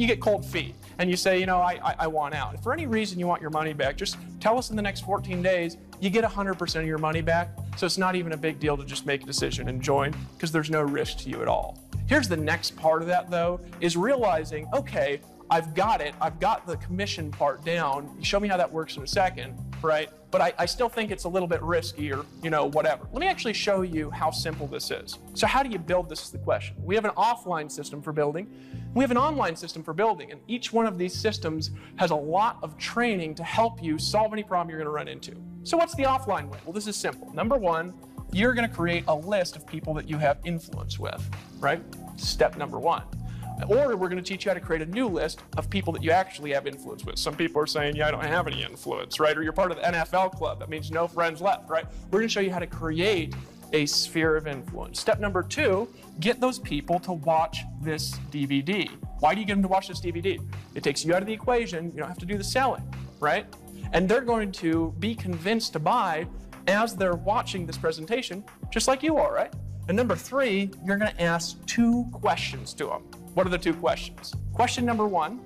Speaker 2: get cold feet, and you say, I want out. If for any reason you want your money back, just tell us in the next 14 days, you get 100% of your money back, so it's not even a big deal to just make a decision and join, because there's no risk to you at all. Here's the next part of that though, is realizing, okay, I've got it, I've got the commission part down, show me how that works in a second, right? But I still think it's a little bit risky, or whatever. Let me actually show you how simple this is. So how do you build this is the question. We have an offline system for building, we have an online system for building, and each one of these systems has a lot of training to help you solve any problem you're going to run into. So what's the offline way? Well, this is simple. Number one, you're going to create a list of people that you have influence with, right? Step number one. Or we're going to teach you how to create a new list of people that you actually have influence with. Some people are saying, yeah, I don't have any influence, right? Or you're part of the NFL club. That means no friends left, right? We're going to show you how to create a sphere of influence. Step number two, get those people to watch this DVD. Why do you get them to watch this DVD? It takes you out of the equation. You don't have to do the selling, right? And they're going to be convinced to buy as they're watching this presentation, just like you are, right? And number three, you're going to ask 2 questions to them. What are the 2 questions? Question number one,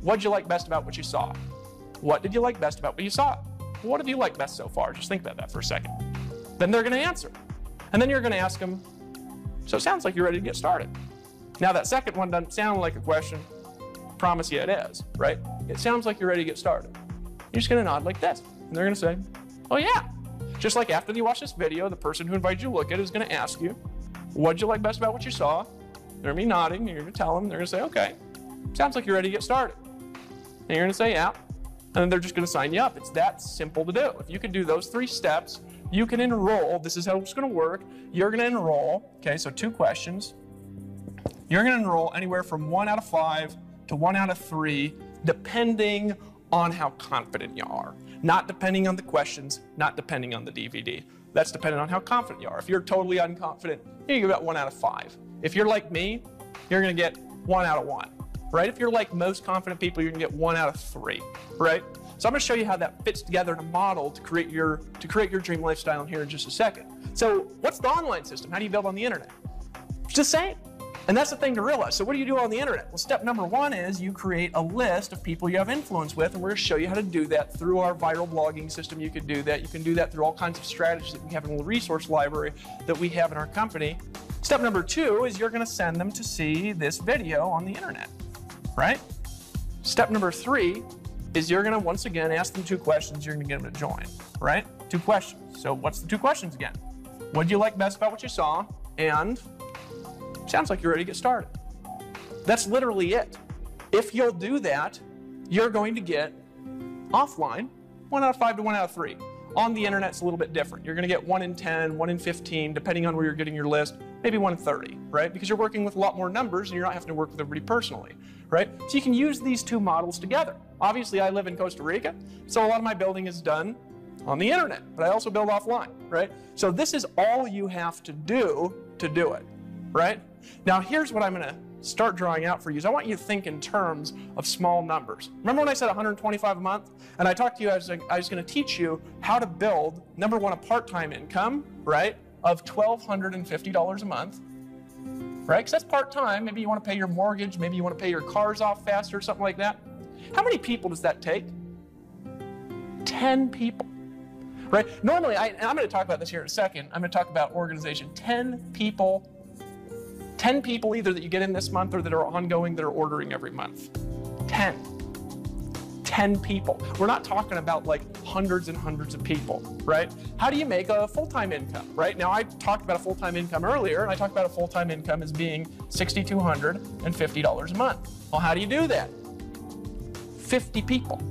Speaker 2: what did you like best about what you saw? What did you like best about what you saw? What have you liked best so far? Just think about that for a second. Then they're going to answer. And then you're going to ask them, so it sounds like you're ready to get started. Now that second one doesn't sound like a question. Promise you it is, right? It sounds like you're ready to get started. You're just going to nod like this. And they're going to say, oh yeah. Just like after you watch this video, the person who invited you to look at it is going to ask you, what did you like best about what you saw? They're going to be nodding, and you're going to tell them, they're going to say, okay, sounds like you're ready to get started. And you're going to say, yeah, and then they're just going to sign you up. It's that simple to do. If you can do those 3 steps, you can enroll. This is how it's going to work. You're going to enroll, okay, so 2 questions. You're going to enroll anywhere from 1 out of 5 to 1 out of 3, depending on how confident you are. Not depending on the questions, not depending on the DVD. That's dependent on how confident you are. If you're totally unconfident, you get about 1 out of 5. If you're like me, you're going to get 1 out of 1, right? If you're like most confident people, you're going to get 1 out of 3, right? So I'm going to show you how that fits together in a model to create your dream lifestyle in here in just a second. So what's the online system? How do you build on the internet? It's the same. And that's the thing to realize. So what do you do on the internet? Well, step number one is you create a list of people you have influence with, and we're going to show you how to do that through our viral blogging system. You can do that. You can do that through all kinds of strategies that we have in the resource library that we have in our company. Step number two is you're going to send them to see this video on the internet, right? Step number three is you're going to, once again, ask them 2 questions. You're going to get them to join, right? 2 questions. So what's the 2 questions again? What did you like best about what you saw? And sounds like you're ready to get started. That's literally it. If you'll do that, you're going to get offline 1 out of 5 to 1 out of 3. On the internet, it's a little bit different. You're going to get 1 in 10, 1 in 15, depending on where you're getting your list, maybe 1 in 30, right? Because you're working with a lot more numbers and you're not having to work with everybody personally, right? So you can use these 2 models together. Obviously, I live in Costa Rica, so a lot of my building is done on the internet, but I also build offline, right? So this is all you have to do it, right? Now here's what I'm going to start drawing out for you. Is I want you to think in terms of small numbers. Remember when I said 125 a month? And I talked to you, I was going to teach you how to build, number one, a part-time income, right, of $1,250 a month, right? Because that's part-time. Maybe you want to pay your mortgage. Maybe you want to pay your cars off faster, something like that. How many people does that take? 10 people, right? Normally, and I'm going to talk about this here in a second. I'm going to talk about organization. 10 people either that you get in this month or that are ongoing that are ordering every month. 10 people. We're not talking about like hundreds and hundreds of people, right? How do you make a full-time income, right? Now, I talked about a full-time income earlier, and I talked about a full-time income as being $6,250 a month. Well, how do you do that? 50 people.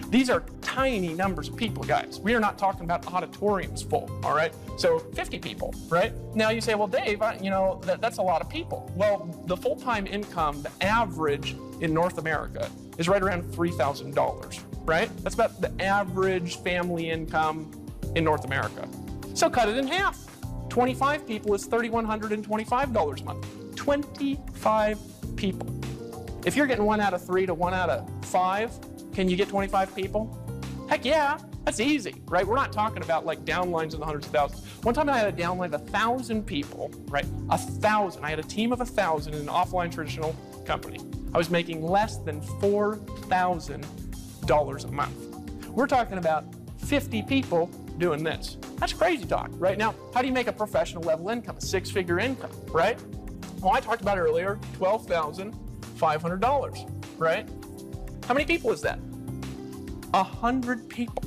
Speaker 2: These are tiny numbers of people, guys. We are not talking about auditoriums full, all right? So 50 people, right? Now you say, well, Dave, that's a lot of people. Well, the full-time income, the average in North America is right around $3,000, right? That's about the average family income in North America. So cut it in half. 25 people is $3,125 a month. 25 people. If you're getting 1 out of 3 to 1 out of 5, can you get 25 people? Heck yeah, that's easy, right? We're not talking about like downlines in the hundreds of thousands. One time I had a downline of 1,000 people, right? 1,000. I had a team of 1,000 in an offline traditional company. I was making less than $4,000 a month. We're talking about 50 people doing this. That's crazy talk, right? Now, how do you make a professional level income, a 6-figure income, right? Well, I talked about earlier, $12,500, right? How many people is that? 100 people,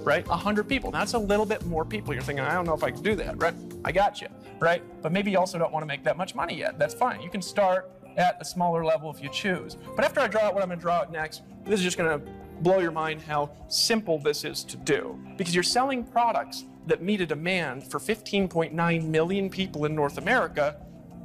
Speaker 2: right? 100 people. Now, that's a little bit more people. You're thinking, I don't know if I can do that, right? I got you, right? But maybe you also don't want to make that much money yet. That's fine. You can start at a smaller level if you choose. But after I draw out what I'm going to draw out next, this is just going to blow your mind how simple this is to do. Because you're selling products that meet a demand for 15.9 million people in North America.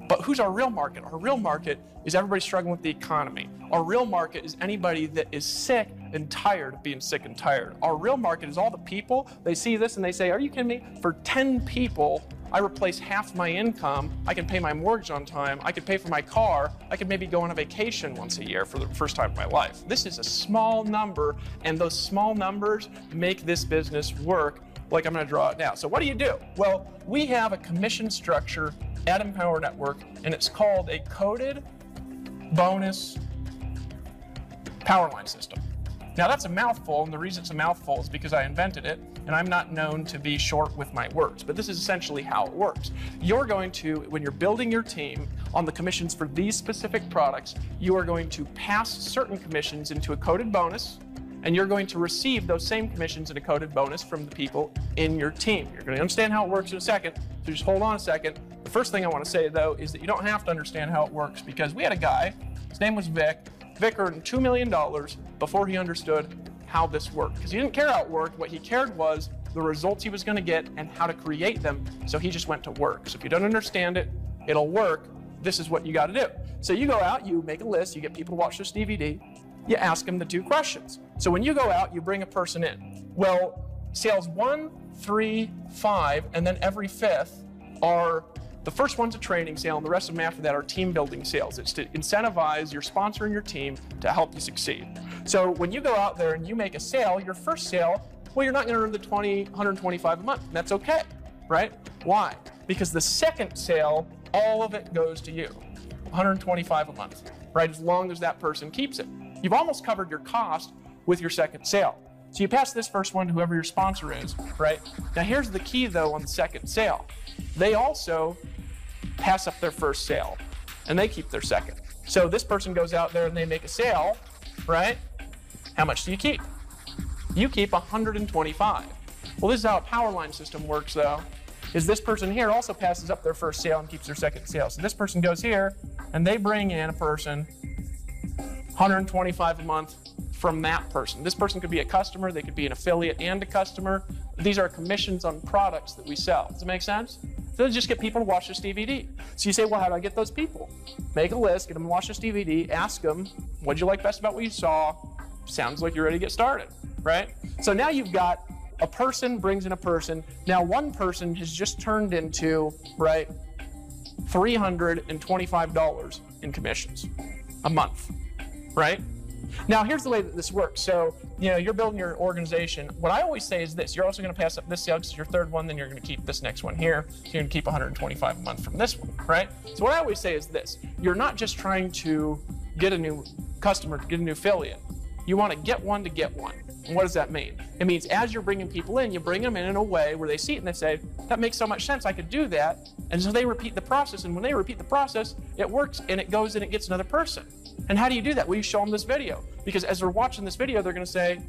Speaker 2: But who's our real market? Our real market is everybody struggling with the economy. Our real market is anybody that is sick and tired of being sick and tired. Our real market is all the people, they see this and they say, are you kidding me? For 10 people, I replace half my income. I can pay my mortgage on time. I could pay for my car. I could maybe go on a vacation once a year for the first time in my life. This is a small number, and those small numbers make this business work like I'm going to draw it now. So what do you do? Well, we have a commission structure at Empower Network, and it's called a coded bonus power line system. Now that's a mouthful, and the reason it's a mouthful is because I invented it, and I'm not known to be short with my words, but this is essentially how it works. You're going to, when you're building your team on the commissions for these specific products, you are going to pass certain commissions into a coded bonus, and you're going to receive those same commissions in a coded bonus from the people in your team. You're going to understand how it works in a second, so just hold on a second. The first thing I want to say, though, is that you don't have to understand how it works, because we had a guy, his name was Vic. Vic earned $2 million before he understood how this worked, because he didn't care how it worked. What he cared was the results he was going to get and how to create them, so he just went to work. So if you don't understand it, it'll work. This is what you got to do. So you go out, you make a list, you get people to watch this DVD, you ask them the 2 questions. So when you go out, you bring a person in. Well, sales 1, 3, 5, and then every 5th are, the first one's a training sale, and the rest of them after that are team building sales. It's to incentivize your sponsor and your team to help you succeed. So when you go out there and you make a sale, your first sale, well, you're not going to earn the $125 a month, and that's okay, right? Why? Because the second sale, all of it goes to you, $125 a month, right? As long as that person keeps it. You've almost covered your cost with your second sale. So you pass this first one to whoever your sponsor is, right? Now here's the key, though, on the second sale. They also pass up their first sale, and they keep their second. So this person goes out there and they make a sale, right? How much do you keep? You keep $125. Well, this is how a power line system works, though, is this person here also passes up their first sale and keeps their second sale. So this person goes here, and they bring in a person, $125 a month from that person. This person could be a customer, they could be an affiliate and a customer. These are commissions on products that we sell. Does it make sense? So just get people to watch this DVD. So you say, well, how do I get those people? Make a list, get them to watch this DVD, ask them, what'd you like best about what you saw? Sounds like you're ready to get started, right? So now you've got a person brings in a person. Now one person has just turned into, right, $325 in commissions a month, right? Now here's the way that this works. So, you're building your organization. What I always say is this: you're also going to pass up this sale because it's your third one, then you're going to keep this next one here. So you're going to keep $125 a month from this one, right? So what I always say is this: you're not just trying to get a new customer, to get a new affiliate. You want to get one to get one. And what does that mean? It means as you're bringing people in, you bring them in a way where they see it and they say, that makes so much sense, I could do that. And so they repeat the process, and when they repeat the process, it works and it goes and it gets another person. And how do you do that? Well, you show them this video. Because as they're watching this video, they're going to say,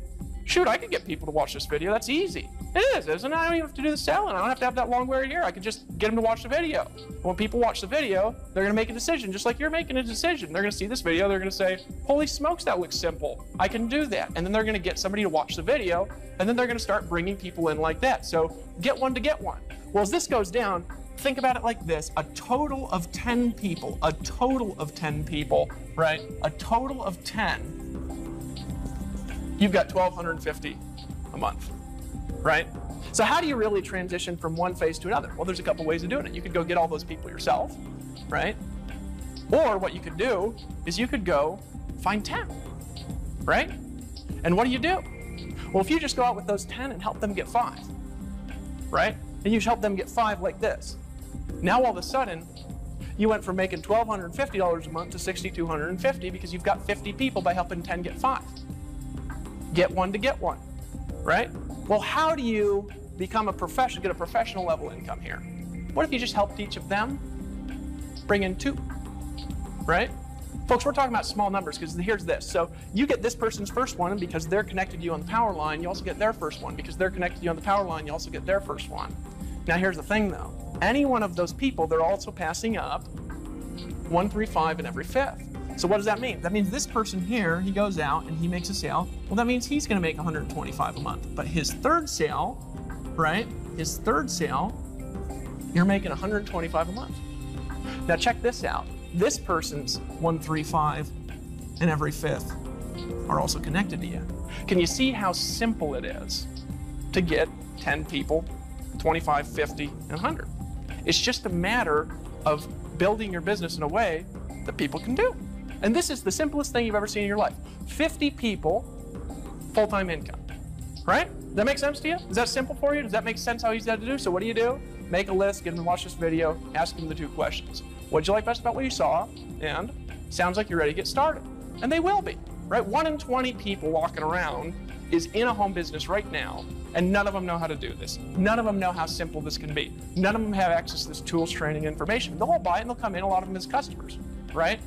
Speaker 2: shoot, I could get people to watch this video. That's easy. It is, isn't it? I don't even have to do the selling. I don't have to have that long word here. I could just get them to watch the video. When people watch the video, they're going to make a decision, just like you're making a decision. They're going to see this video. They're going to say, holy smokes, that looks simple. I can do that. And then they're going to get somebody to watch the video, and then they're going to start bringing people in like that. So get one to get one. Well, as this goes down, think about it like this. A total of 10 people, right? A total of 10, you've got $1,250 a month, right? So how do you really transition from one phase to another? Well, there's a couple ways of doing it. You could go get all those people yourself, right? Or what you could do is you could go find 10, right? And what do? Well, if you just go out with those 10 and help them get 5, right? And you help them get 5 like this. Now all of a sudden, you went from making $1,250 a month to $6,250 because you've got 50 people by helping 10 get 5. Get one to get one, right? Well, how do you become a professional, get a professional level income here? What if you just helped each of them bring in 2, right? Folks, we're talking about small numbers because here's this. So you get this person's first one, and because they're connected to you on the power line, you also get their first one. Because they're connected to you on the power line, you also get their first one. Now here's the thing though. Any one of those people, they're also passing up 135 in every 5th. So what does that mean? That means this person here, he goes out and he makes a sale. Well, that means he's going to make 125 a month. But his third sale, right? His third sale, you're making 125 a month. Now check this out. This person's 135 in every 5th are also connected to you. Can you see how simple it is to get 10 people, 25, 50, and 100? It's just a matter of building your business in a way that people can do. And this is the simplest thing you've ever seen in your life. 50 people, full-time income, right? Does that make sense to you? Is that simple for you? Does that make sense how easy that to do? So what do? Make a list, get them to watch this video, ask them the 2 questions. What'd you like best about what you saw? And sounds like you're ready to get started. And they will be, right? 1 in 20 people walking around is in a home business right now, and none of them know how to do this. None of them know how simple this can be. None of them have access to this tools, training, information. They'll all buy it and they'll come in, a lot of them as customers, right?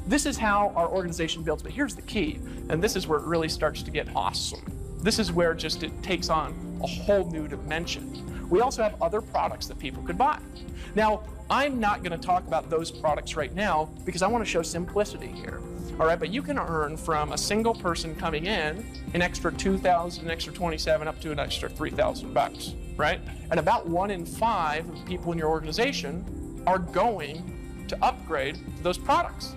Speaker 2: This is how our organization builds, but here's the key, and this is where it really starts to get awesome. This is where just it takes on a whole new dimension. We also have other products that people could buy. Now, I'm not going to talk about those products right now because I want to show simplicity here. All right, but you can earn from a single person coming in an extra $2,000, an extra $27, up to an extra $3,000, right? And about 1 in 5 of the people in your organization are going to upgrade to those products.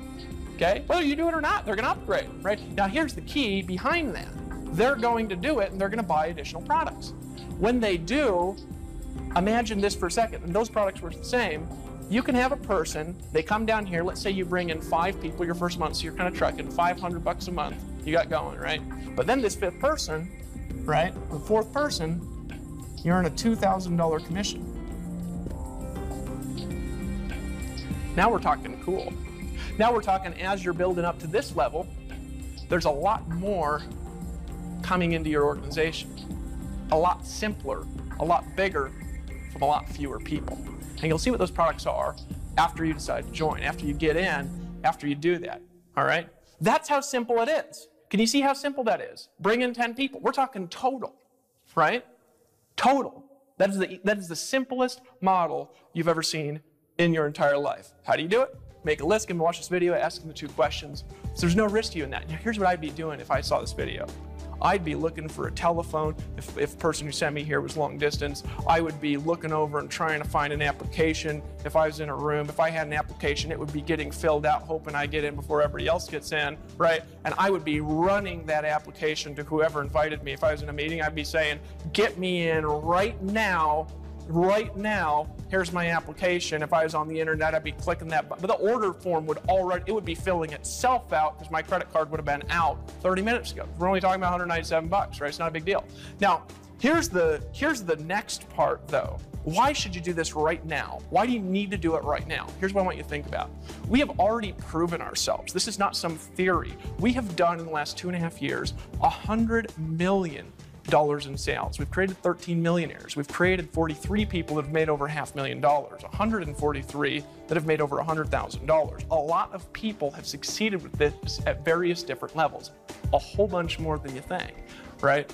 Speaker 2: Okay, whether you do it or not, they're going to upgrade, right? Now here's the key behind that. They're going to do it and they're going to buy additional products. When they do, imagine this for a second, and those products were the same. You can have a person, they come down here, let's say you bring in 5 people your first month, so you're kind of trucking $500 a month, you got going, right? But then this 5th person, right, the 4th person, you earn a $2,000 commission. Now we're talking cool. Now we're talking as you're building up to this level, there's a lot more coming into your organization. A lot simpler, a lot bigger, from a lot fewer people. And you'll see what those products are after you decide to join, after you get in, after you do that, all right? That's how simple it is. Can you see how simple that is? Bring in 10 people. We're talking total, right? Total. That is the simplest model you've ever seen in your entire life. How do you do it? Make a list, give them to watch this video, ask them the 2 questions. So there's no risk to you in that. Now, here's what I'd be doing if I saw this video. I'd be looking for a telephone. If the person who sent me here was long distance, I would be looking over and trying to find an application. If I was in a room, if I had an application, it would be getting filled out, hoping I get in before everybody else gets in, right? And I would be running that application to whoever invited me. If I was in a meeting, I'd be saying, get me in right now, here's my application. If I was on the internet, I'd be clicking that button. But the order form would be filling itself out because my credit card would have been out 30 minutes ago. We're only talking about $197, right? It's not a big deal. Now, here's the next part though. Why should you do this right now? Why do you need to do it right now? Here's what I want you to think about. We have already proven ourselves. This is not some theory. We have done in the last 2.5 years, $100 million in sales. We've created 13 millionaires. We've created 43 people that have made over $500,000, 143 that have made over $100,000. A lot of people have succeeded with this at various different levels, a whole bunch more than you think. right?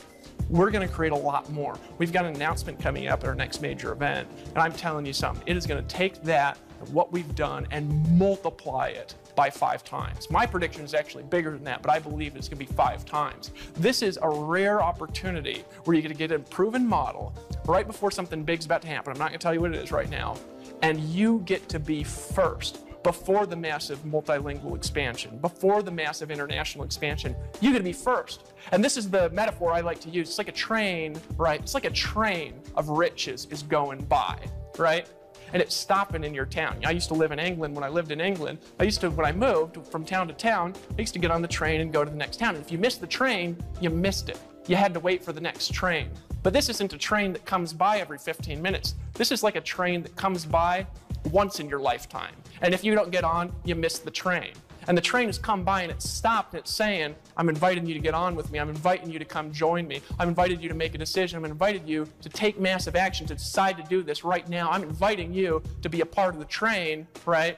Speaker 2: We're going to create a lot more. We've got an announcement coming up at our next major event, and I'm telling you something. It is going to take that, what we've done, and multiply it by 5 times. My prediction is actually bigger than that, but I believe it's going to be 5 times. This is a rare opportunity where you're going to get a proven model right before something big's about to happen. I'm not going to tell you what it is right now. And you get to be first. Before the massive multilingual expansion, before the massive international expansion, you gotta be first. And this is the metaphor I like to use. It's like a train, right? It's like a train of riches is going by, right? And it's stopping in your town. I used to live in England. When I lived in England, when I moved from town to town, I used to get on the train and go to the next town. And if you missed the train, you missed it. You had to wait for the next train. But this isn't a train that comes by every 15 minutes. This is like a train that comes by once in your lifetime. And if you don't get on, you miss the train. And the train has come by and it's stopped and it's saying, I'm inviting you to get on with me. I'm inviting you to come join me. I'm inviting you to make a decision. I'm inviting you to take massive action, to decide to do this right now. I'm inviting you to be a part of the train, right?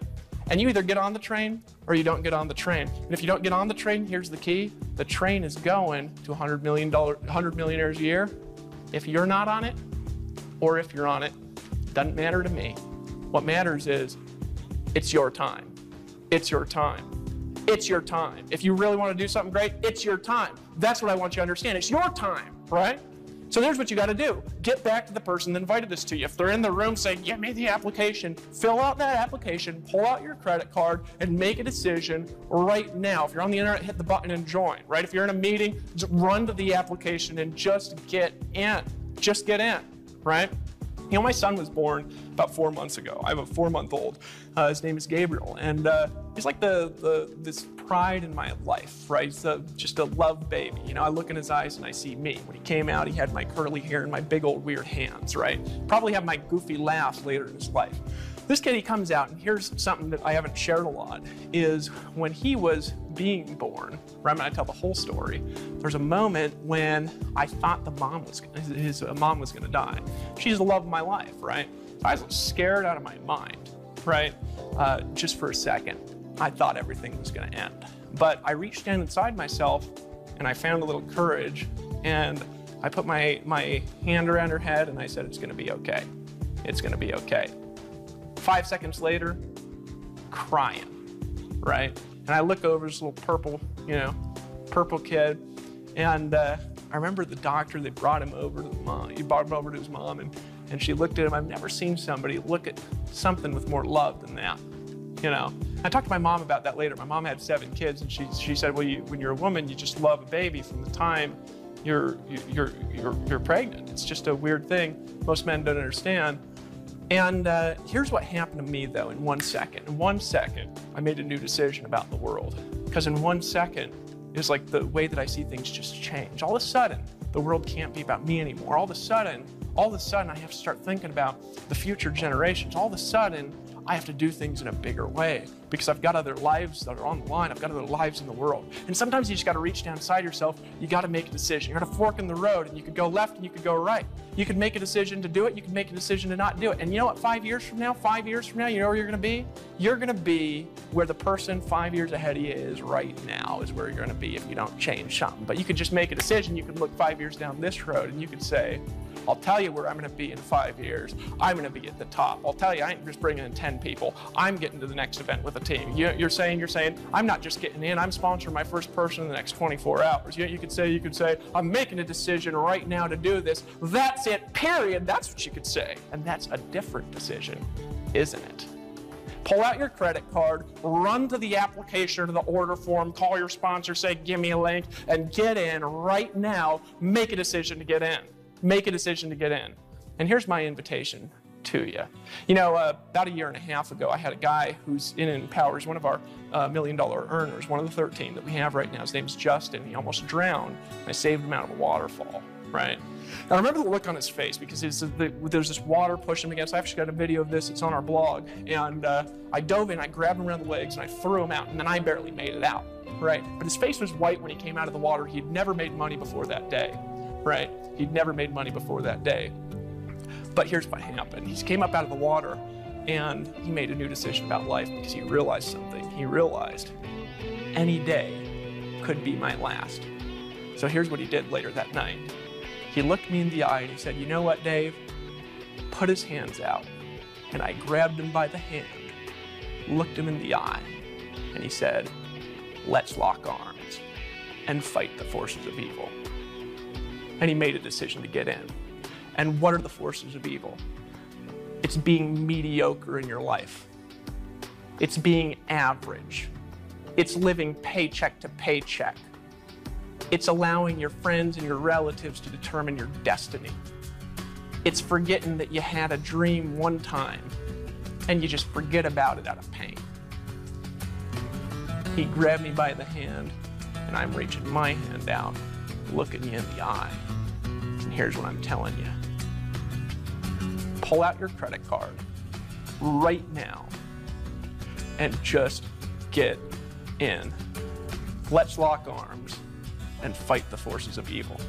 Speaker 2: And you either get on the train or you don't get on the train. And if you don't get on the train, here's the key. The train is going to $100 millionaires a year. If you're not on it, or if you're on it, doesn't matter to me. What matters is, it's your time. It's your time. It's your time. If you really want to do something great, it's your time. That's what I want you to understand. It's your time, right? So here's what you got to do. Get back to the person that invited this to you. If they're in the room, say, give me the application. Fill out that application, pull out your credit card, and make a decision right now. If you're on the internet, hit the button and join, right? If you're in a meeting, just run to the application and just get in. Just get in, right? You know, my son was born about 4 months ago. I have a 4-month-old. His name is Gabriel, and he's like this pride in my life, right? He's just a love baby. You know, I look in his eyes and I see me. When he came out, he had my curly hair and my big old weird hands, right? Probably have my goofy laugh later in his life. This kid, he comes out, and here's something that I haven't shared a lot, is when he was being born, right, I'm gonna tell the whole story, there's a moment when I thought his mom was gonna die. She's the love of my life, right? I was scared out of my mind, right? Just for a second, I thought everything was gonna end. But I reached down inside myself, and I found a little courage, and I put my hand around her head, and I said, it's gonna be okay. It's gonna be okay. 5 seconds later, crying, right? And I look over this little purple kid, and I remember the doctor, they brought him over to the mom. He brought him over to his mom, and she looked at him. I've never seen somebody look at something with more love than that, you know? I talked to my mom about that later. My mom had 7 kids, and she said, well, when you're a woman, you just love a baby from the time you're pregnant. It's just a weird thing most men don't understand. And here's what happened to me, though, in 1 second. In 1 second, I made a new decision about the world. Because in 1 second, it was like the way that I see things just change. All of a sudden, the world can't be about me anymore. All of a sudden, I have to start thinking about the future generations. All of a sudden, I have to do things in a bigger way because I've got other lives that are on the line. I've got other lives in the world. And sometimes you just got to reach down inside yourself. You got to make a decision. You're at a fork in the road, and you could go left and you could go right. You could make a decision to do it. You can make a decision to not do it. And you know what? 5 years from now, you know where you're going to be? You're going to be where the person 5 years ahead of you is right now is where you're going to be if you don't change something. But you could just make a decision. You could look 5 years down this road, and you could say, I'll tell you where I'm going to be in 5 years. I'm going to be at the top. I'll tell you, I ain't just bringing in 10 people. I'm getting to the next event with a team. You're saying, I'm not just getting in. I'm sponsoring my first person in the next 24 hours. You could say, I'm making a decision right now to do this. That's it, period. That's what you could say. And that's a different decision, isn't it? Pull out your credit card, run to the application or to the order form, call your sponsor, say, give me a link, and get in right now. Make a decision to get in. Make a decision to get in. And here's my invitation to you. You know, about 1.5 years ago, I had a guy who's in Empower. He's one of our $1 million earners, one of the 13 that we have right now. His name's Justin. He almost drowned. I saved him out of a waterfall, right? And I remember the look on his face because there's this water pushing him against. I actually got a video of this. It's on our blog. And I dove in, I grabbed him around the legs, and I threw him out. And then I barely made it out, right? But his face was white when he came out of the water. He'd never made money before that day, right? He'd never made money before that day. But here's what happened. He came up out of the water, and he made a new decision about life because he realized something. He realized any day could be my last. So here's what he did later that night. He looked me in the eye and he said, "You know what, Dave?" Put his hands out. And I grabbed him by the hand, looked him in the eye, and he said, "Let's lock arms and fight the forces of evil." And he made a decision to get in. And what are the forces of evil? It's being mediocre in your life. It's being average. It's living paycheck to paycheck. It's allowing your friends and your relatives to determine your destiny. It's forgetting that you had a dream one time and you just forget about it out of pain. He grabbed me by the hand and I'm reaching my hand out, looking you in the eye. And here's what I'm telling you. Pull out your credit card right now and just get in. Let's lock arms and fight the forces of evil.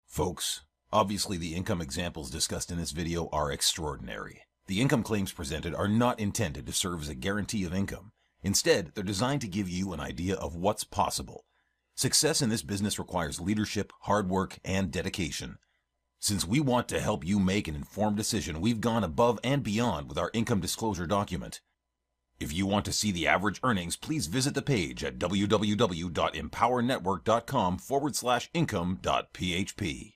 Speaker 18: Folks, obviously the income examples discussed in this video are extraordinary. The income claims presented are not intended to serve as a guarantee of income. Instead, they're designed to give you an idea of what's possible. Success in this business requires leadership, hard work, and dedication. Since we want to help you make an informed decision, we've gone above and beyond with our income disclosure document. If you want to see the average earnings, please visit the page at www.empowernetwork.com/income.php.